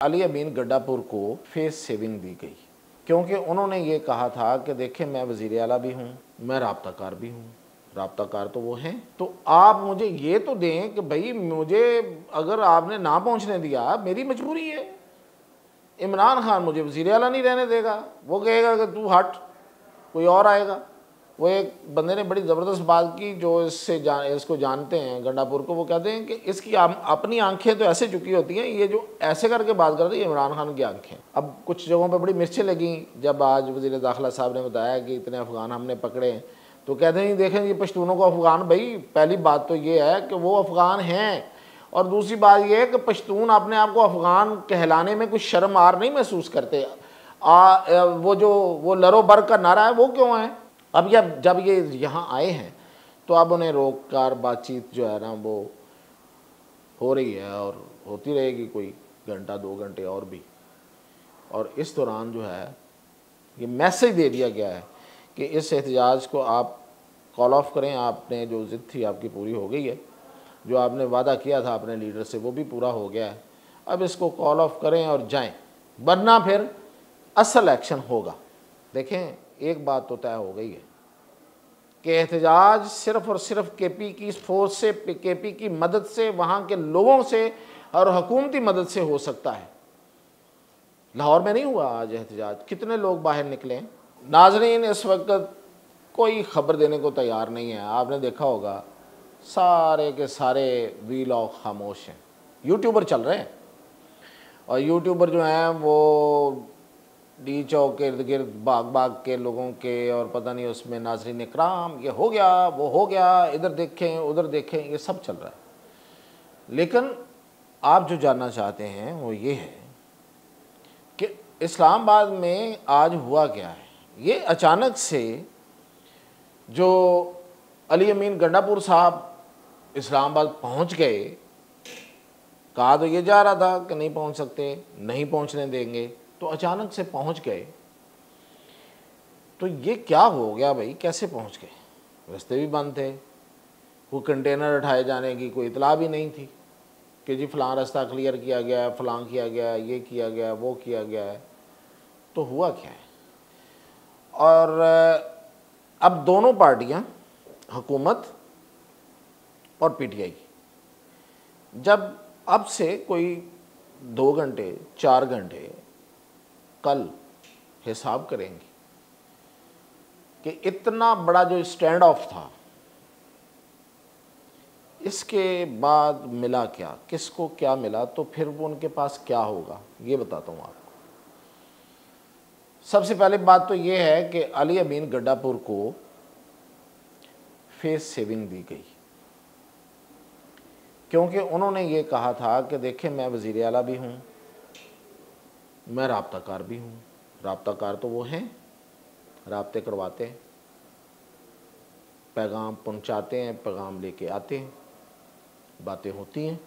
अली अमीन गड्ढापुर को face saving दी गई क्योंकि उन्होंने ये कहा था कि देखें मैं वज़ीर आला भी हूँ, मैं राब्ताकार भी हूँ। राब्ताकार तो वो हैं, तो आप मुझे ये तो दें कि भाई मुझे अगर आपने ना पहुँचने दिया मेरी मजबूरी है। इमरान खान मुझे वज़ीर आला नहीं रहने देगा, वो कहेगा कि तू हट, कोई और आएगा। वो एक बंदे ने बड़ी ज़बरदस्त बात की जो इसको जानते हैं गंडापुर को, वो कहते हैं कि इसकी अपनी आंखें तो ऐसे झुकी होती हैं, ये जो ऐसे करके बात करते हैं इमरान खान की आंखें। अब कुछ जगहों पे बड़ी मिर्चें लगी जब आज वज़ीर दाखिला साहब ने बताया कि इतने अफ़गान हमने पकड़े, तो कहते हैं देखें ये पश्तूनों को अफ़गान, भाई पहली बात तो ये है कि वो अफ़गान हैं, और दूसरी बात ये है कि पश्तून अपने आप को अफ़गान कहलाने में कुछ शर्म आर नहीं महसूस करते। वो लरो बर का नारा है वो क्यों है? अब जब ये यहाँ आए हैं तो अब उन्हें रोक कर बातचीत जो है ना वो हो रही है और होती रहेगी कोई घंटा 2 घंटे और भी। और इस दौरान जो है ये मैसेज दे दिया गया है कि इस एहतजाज को आप कॉल ऑफ करें, आपने जो ज़िद थी आपकी पूरी हो गई है, जो आपने वादा किया था अपने लीडर से वो भी पूरा हो गया है, अब इसको कॉल ऑफ करें और जाएं, वरना फिर असल एक्शन होगा। देखें एक बात तो तय हो गई है कि एहतजाज सिर्फ़ और सिर्फ केपी की फोर्स से, केपी की मदद से, वहाँ के लोगों से और हुकूमती मदद से हो सकता है। लाहौर में नहीं हुआ आज एहतजाज, कितने लोग बाहर निकले। नाजरीन इस वक्त कोई ख़बर देने को तैयार नहीं है। आपने देखा होगा सारे के सारे वीलॉग खामोश हैं, यूट्यूबर चल रहे हैं, और यूट्यूबर जो हैं वो डी चौक के इर्द गिर्द भाग भाग के लोगों के, और पता नहीं उसमें नाजरीन इकराम ये हो गया वो हो गया, इधर देखें उधर देखें, ये सब चल रहा है। लेकिन आप जो जानना चाहते हैं वो ये है कि इस्लामाबाद में आज हुआ क्या है। ये अचानक से जो अली अमीन गंडापुर साहब इस्लामाबाद पहुंच गए, कहा तो ये जा रहा था कि नहीं पहुंच सकते, नहीं पहुंचने देंगे, तो अचानक से पहुंच गए, तो ये क्या हो गया भाई, कैसे पहुंच गए? रास्ते भी बंद थे, वो कंटेनर उठाए जाने की कोई इतला भी नहीं थी कि जी फ़लाँ रास्ता क्लियर किया गया है, फ़लाँ किया गया है, ये किया गया है, वो किया गया है। तो हुआ क्या है? और अब दोनों पार्टियां, हुकूमत और पीटीआई, जब अब से कोई 2 घंटे 4 घंटे कल हिसाब करेंगी कि इतना बड़ा जो स्टैंड ऑफ था, इसके बाद मिला क्या, किसको क्या मिला, तो फिर वो उनके पास क्या होगा ये बताता हूँ आपको। सबसे पहले बात तो ये है कि अली अमीन गड्ढापुर को फेस सेविंग दी गई क्योंकि उन्होंने ये कहा था कि देखें मैं वज़ीर आला भी हूँ, मैं राब्ताकार भी हूँ। राब्ताकार तो वो हैं, राब्ते करवाते हैं, पैगाम पहुँचाते हैं, पैगाम लेके आते हैं, बातें होती हैं।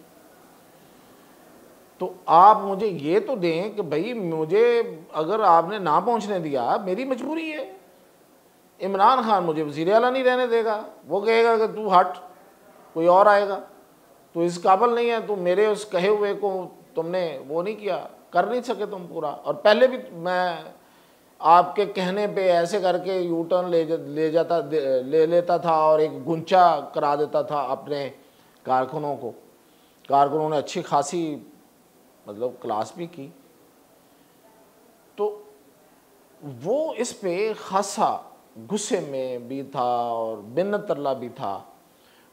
तो आप मुझे ये तो दें कि भाई मुझे अगर आपने ना पहुँचने दिया मेरी मजबूरी है। इमरान खान मुझे वज़ीर आला नहीं रहने देगा, वो कहेगा कि तू हट, कोई और आएगा, तो इस काबिल नहीं है, तो मेरे उस कहे हुए को तुमने वो नहीं किया, कर नहीं सके तुम पूरा। और पहले भी मैं आपके कहने पे ऐसे करके यू टर्न ले लेता था और एक गुंचा करा देता था अपने कारकुनों को। कारकुनों ने अच्छी खासी मतलब क्लास भी की, तो वो इस पे खासा गुस्से में भी था और बिन तरला भी था।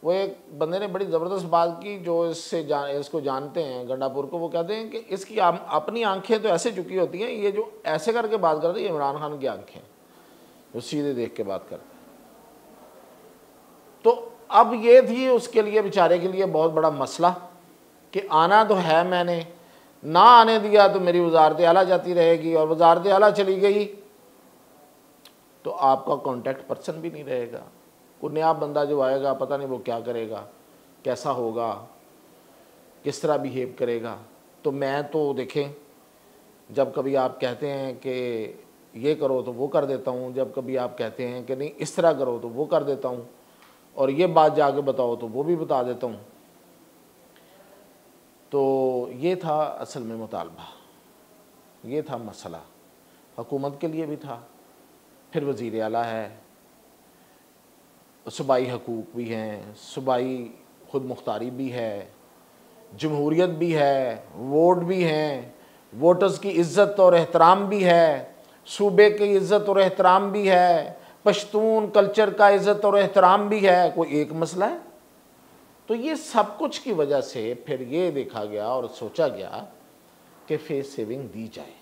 वो एक बंदे ने बड़ी ज़बरदस्त बात की जो इसको जानते हैं गंडापुर को, वो कहते हैं कि इसकी अपनी आंखें तो ऐसे झुकी होती हैं, ये जो ऐसे करके बात करते हैं इमरान खान की आंखें, वो सीधे देख के बात करते हैं। तो अब ये थी उसके लिए, बेचारे के लिए बहुत बड़ा मसला कि आना तो है, मैंने ना आने दिया तो मेरी वजारत आला जाती रहेगी, और वजारत आला चली गई तो आपका कॉन्टैक्ट पर्सन भी नहीं रहेगा। कोई नया बंदा जो आएगा पता नहीं वो क्या करेगा, कैसा होगा, किस तरह बिहेव करेगा। तो मैं तो देखें, जब कभी आप कहते हैं कि ये करो तो वो कर देता हूँ, जब कभी आप कहते हैं कि नहीं इस तरह करो तो वो कर देता हूँ, और ये बात जाके बताओ तो वो भी बता देता हूँ। तो ये था असल में मुतालबा। ये था मसला, हुकूमत के लिए भी था। फिर वज़ीर आला है, सूबाई हकूक़ भी हैं, सूबाई खुद मुख्तारी भी है, जमहूरियत भी है, वोट भी हैं, वोटर्स की इज़्ज़त और एहतराम भी है, सूबे की इज़्ज़त और एहतराम भी है, पश्तून कल्चर का इज़्ज़त और एहतराम भी है। कोई एक मसला है? तो ये सब कुछ की वजह से फिर ये देखा गया और सोचा गया कि फेस सेविंग दी जाए,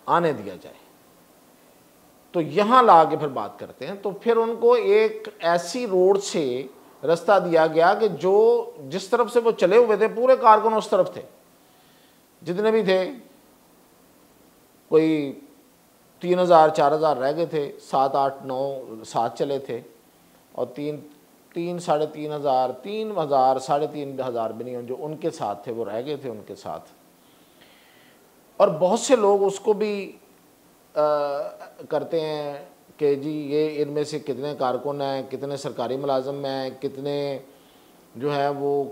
आने दिया जाए। तो यहाँ ला के फिर बात करते हैं। तो फिर उनको एक ऐसी रोड से रास्ता दिया गया कि जो जिस तरफ से वो चले हुए थे पूरे कारकुन उस तरफ थे, जितने भी थे, कोई 3000 4000 रह गए थे, 7 8 9 7 चले थे, और 3 साढ़े 3000 3000 साढ़े 3000 भी नहीं, जो उनके साथ थे वो रह गए थे उनके साथ। और बहुत से लोग उसको भी करते हैं कि जी ये इनमें से कितने कारकुन हैं, कितने सरकारी मुलाजम हैं, कितने जो है वो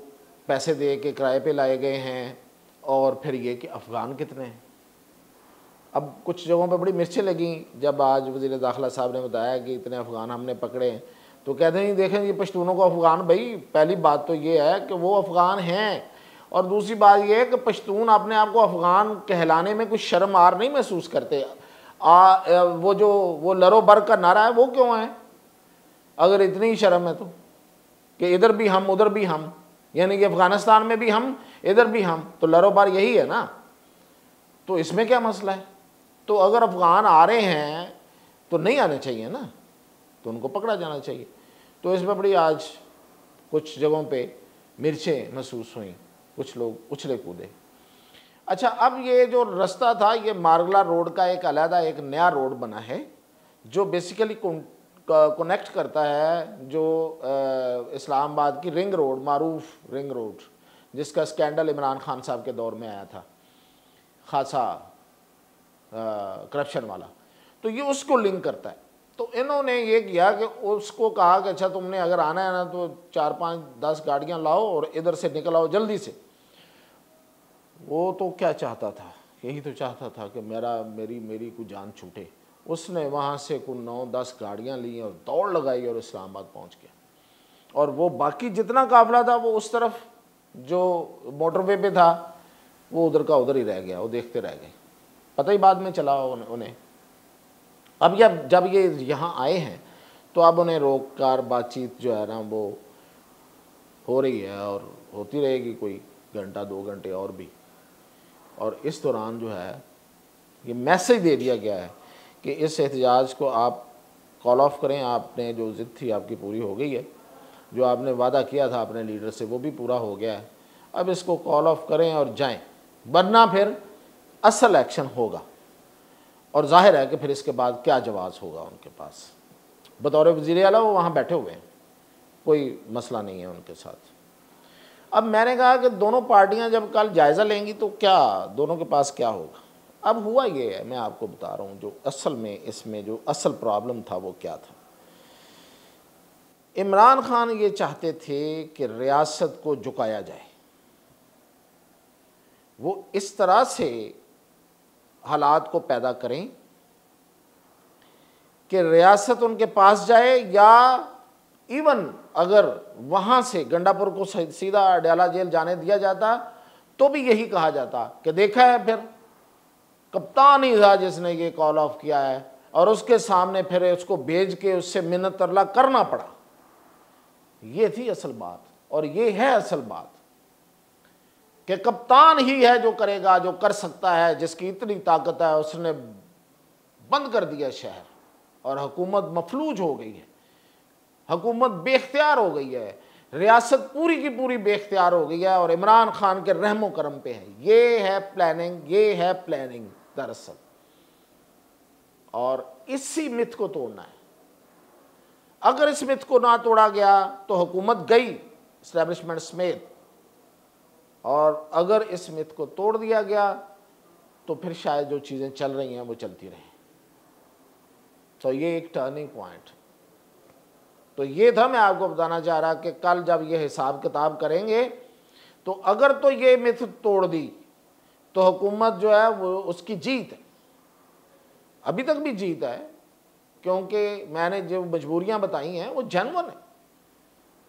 पैसे दे के किराए पे लाए गए हैं, और फिर ये कि अफ़गान कितने हैं। अब कुछ जगहों पे बड़ी मिर्चें लगीं जब आज वज़ीर दाखिला साहब ने बताया कि इतने अफ़गान हमने पकड़े, तो कहते हैं देखें ये पश्तूनों को अफ़गान, भाई पहली बात तो ये है कि वो अफ़गान हैं, और दूसरी बात ये है कि पश्तून अपने आप को अफ़गान कहलाने में कुछ शर्म आर नहीं महसूस करते। वो लरो बर का नारा है वो क्यों है, अगर इतनी ही शर्म है तो, कि इधर भी हम उधर भी हम, यानी कि अफ़गानिस्तान में भी हम इधर भी हम, तो लरो बर यही है ना, तो इसमें क्या मसला है। तो अगर अफ़गान आ रहे हैं तो नहीं आने चाहिए ना, तो उनको पकड़ा जाना चाहिए। तो इसमें बड़ी आज कुछ जगहों पे मिर्चें महसूस हुई, कुछ लोग उछले कूदे। अच्छा, अब ये जो रास्ता था ये मारगला रोड का एक अलहदा एक नया रोड बना है जो बेसिकली कनेक्ट करता है जो इस्लामाबाद की रिंग रोड, मारूफ रिंग रोड, जिसका स्कैंडल इमरान खान साहब के दौर में आया था खासा करप्शन वाला, तो ये उसको लिंक करता है। तो इन्होंने ये किया कि उसको कहा कि अच्छा तुमने अगर आना है ना तो 4 5 10 गाड़ियाँ लाओ और इधर से निकल आओ जल्दी से। वो तो क्या चाहता था, यही तो चाहता था कि मेरी कोई जान छूटे। उसने वहाँ से कुछ 9-10 गाड़ियाँ ली और दौड़ लगाई और इस्लामाबाद पहुँच गया, और वो बाकी जितना काफिला था वो उस तरफ जो मोटरवे पे था वो उधर का उधर ही रह गया, वो देखते रह गए, पता ही बाद में चला उन्हें। अब जब ये यहाँ आए हैं तो अब उन्हें रोक कर बातचीत जो है ना वो हो रही है और होती रहेगी कोई घंटा 2 घंटे और भी। और इस दौरान जो है ये मैसेज दे दिया गया है कि इस एहतजाज को आप कॉल ऑफ करें, आपने जो ज़िद थी आपकी पूरी हो गई है, जो आपने वादा किया था अपने लीडर से वो भी पूरा हो गया है, अब इसको कॉल ऑफ करें और जाएं, वरना फिर असल एक्शन होगा। और जाहिर है कि फिर इसके बाद क्या जवाब होगा उनके पास। बतौर वज़ीर आला वो वहाँ बैठे हुए हैं, कोई मसला नहीं है उनके साथ। अब मैंने कहा कि दोनों पार्टियां जब कल जायज़ा लेंगी तो क्या दोनों के पास क्या होगा। अब हुआ ये है, मैं आपको बता रहा हूँ जो असल में इसमें जो असल प्रॉब्लम था वो क्या था। इमरान खान ये चाहते थे कि रियासत को झुकाया जाए, वो इस तरह से हालात को पैदा करें कि रियासत उनके पास जाए, या इवन अगर वहाँ से गंडापुर को सीधा अडयाला जेल जाने दिया जाता तो भी यही कहा जाता कि देखा है फिर कप्तान ही था जिसने ये कॉल ऑफ किया है, और उसके सामने फिर उसको भेज के उससे मिन्नत तरला करना पड़ा। ये थी असल बात, और ये है असल बात कि कप्तान ही है जो करेगा, जो कर सकता है, जिसकी इतनी ताकत है। उसने बंद कर दिया शहर और हुकूमत मफलूज हो गई है, हुकूमत बेख्तियार हो गई है, रियासत पूरी की पूरी बेख्तियार हो गई है और इमरान खान के रहमो करम पे है। ये है प्लानिंग, ये है प्लानिंग दरअसल, और इसी मिथ को तोड़ना है। अगर इस मिथ को ना तोड़ा गया तो हुकूमत गई एस्टैब्लिशमेंट समेत, और अगर इस मिथ को तोड़ दिया गया तो फिर शायद जो चीज़ें चल रही हैं वो चलती रहें। तो ये एक टर्निंग पॉइंट। तो ये था, मैं आपको बताना चाह रहा कि कल जब ये हिसाब किताब करेंगे तो अगर तो ये मिथ तोड़ दी तो हुकूमत जो है वो उसकी जीत है, अभी तक भी जीत है, क्योंकि मैंने जो मजबूरियां बताई हैं वो जेन्युइन है।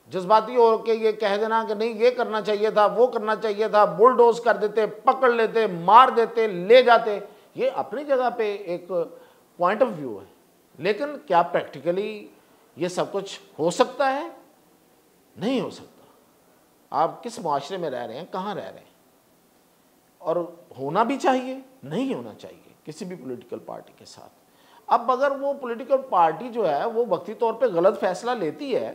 जज्बाती हो के ये कह देना कि नहीं ये करना चाहिए था, वो करना चाहिए था, बुलडोज कर देते, पकड़ लेते, मार देते, ले जाते, ये अपनी जगह पे एक पॉइंट ऑफ व्यू है, लेकिन क्या प्रैक्टिकली ये सब कुछ हो सकता है? नहीं हो सकता। आप किस माशरे में रह रहे हैं, कहाँ रह रहे हैं? और होना भी चाहिए, नहीं होना चाहिए किसी भी पॉलिटिकल पार्टी के साथ। अब अगर वो पॉलिटिकल पार्टी जो है वो वक्ती तौर पे गलत फैसला लेती है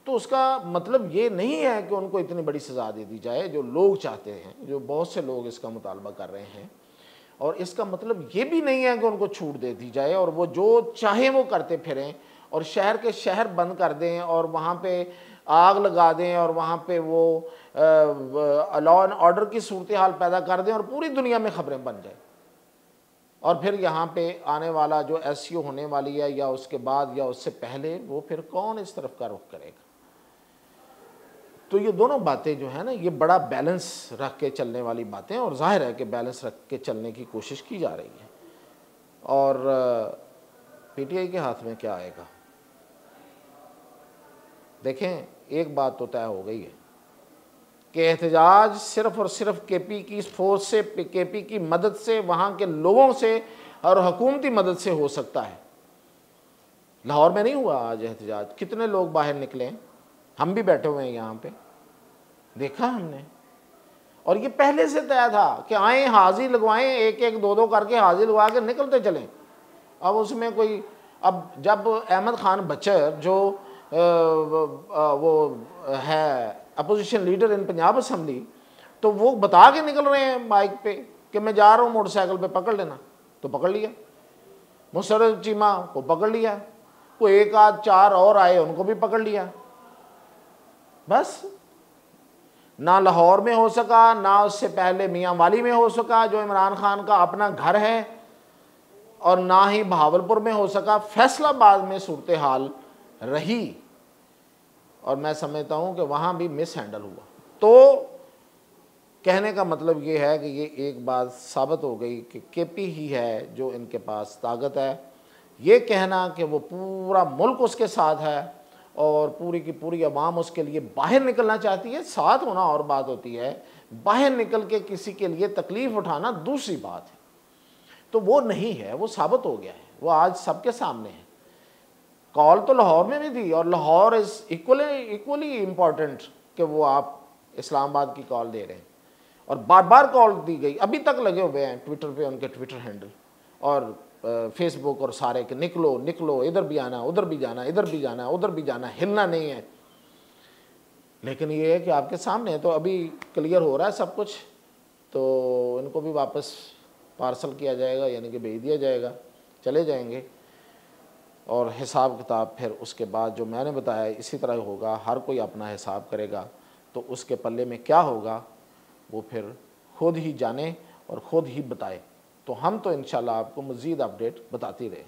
तो उसका मतलब ये नहीं है कि उनको इतनी बड़ी सज़ा दे दी जाए जो लोग चाहते हैं, जो बहुत से लोग इसका मुतालबा कर रहे हैं। और इसका मतलब ये भी नहीं है कि उनको छूट दे दी जाए और वो जो चाहे वो करते फिरें और शहर के शहर बंद कर दें और वहाँ पे आग लगा दें और वहाँ पे वो लॉ एंड ऑर्डर की सूरत हाल पैदा कर दें और पूरी दुनिया में खबरें बन जाए। और फिर यहाँ पे आने वाला जो SCO होने वाली है या उसके बाद या उससे पहले, वो फिर कौन इस तरफ का रुख करेगा? तो ये दोनों बातें जो है ना, ये बड़ा बैलेंस रख के चलने वाली बातें, और जाहिर है कि बैलेंस रख के चलने की कोशिश की जा रही है। और PTI के हाथ में क्या आएगा? देखें, एक बात तो तय हो गई है कि एहतजाज सिर्फ और सिर्फ KP की फोर्स से, KP की मदद से, वहाँ के लोगों से और हुकूमती मदद से हो सकता है। लाहौर में नहीं हुआ आज एहतजाज, कितने लोग बाहर निकले हैं, हम भी बैठे हुए हैं यहाँ पे, देखा हमने। और ये पहले से तय था कि आए, हाजिर लगवाएं, एक एक दो दो करके हाजिर लगवा के निकलते चलें। अब उसमें कोई, अब जब अहमद खान बचर जो वो है opposition leader in Punjab assembly, तो वो बता के निकल रहे हैं माइक पे कि मैं जा रहा हूँ मोटरसाइकिल पे, पकड़ लेना, तो पकड़ लिया। मुशर्रफ चीमा को पकड़ लिया, कोई एक आध चार और आए उनको भी पकड़ लिया। बस ना लाहौर में हो सका, ना उससे पहले मियाँ वाली में हो सका जो इमरान खान का अपना घर है, और ना ही बहावलपुर में हो सका। फैसलाबाद में सूरत हाल रही और मैं समझता हूँ कि वहाँ भी मिस हैंडल हुआ। तो कहने का मतलब ये है कि ये एक बात साबित हो गई कि KP ही है जो इनके पास ताकत है। ये कहना कि वो पूरा मुल्क उसके साथ है और पूरी की पूरी आवाम उसके लिए बाहर निकलना चाहती है, साथ होना और बात होती है, बाहर निकल के किसी के लिए तकलीफ़ उठाना दूसरी बात है। तो वो नहीं है, वो साबित हो गया है, वो आज सबके सामने है। कॉल तो लाहौर में भी थी और लाहौर इज़ इक्वली इम्पॉर्टेंट कि वो आप इस्लामाबाद की कॉल दे रहे हैं, और बार बार कॉल दी गई, अभी तक लगे हुए हैं ट्विटर पे, उनके ट्विटर हैंडल और फेसबुक और सारे के निकलो निकलो, इधर भी आना, उधर भी जाना, इधर भी जाना, उधर भी जाना, हिलना नहीं है। लेकिन ये है कि आपके सामने है, तो अभी क्लियर हो रहा है सब कुछ, तो इनको भी वापस पार्सल किया जाएगा, यानी कि भेज दिया जाएगा, चले जाएंगे। और हिसाब किताब फिर उसके बाद जो मैंने बताया इसी तरह होगा, हर कोई अपना हिसाब करेगा, तो उसके पल्ले में क्या होगा वो फिर खुद ही जाने और ख़ुद ही बताए। तो हम तो इंशाल्लाह आपको मज़ीद अपडेट बताते रहे।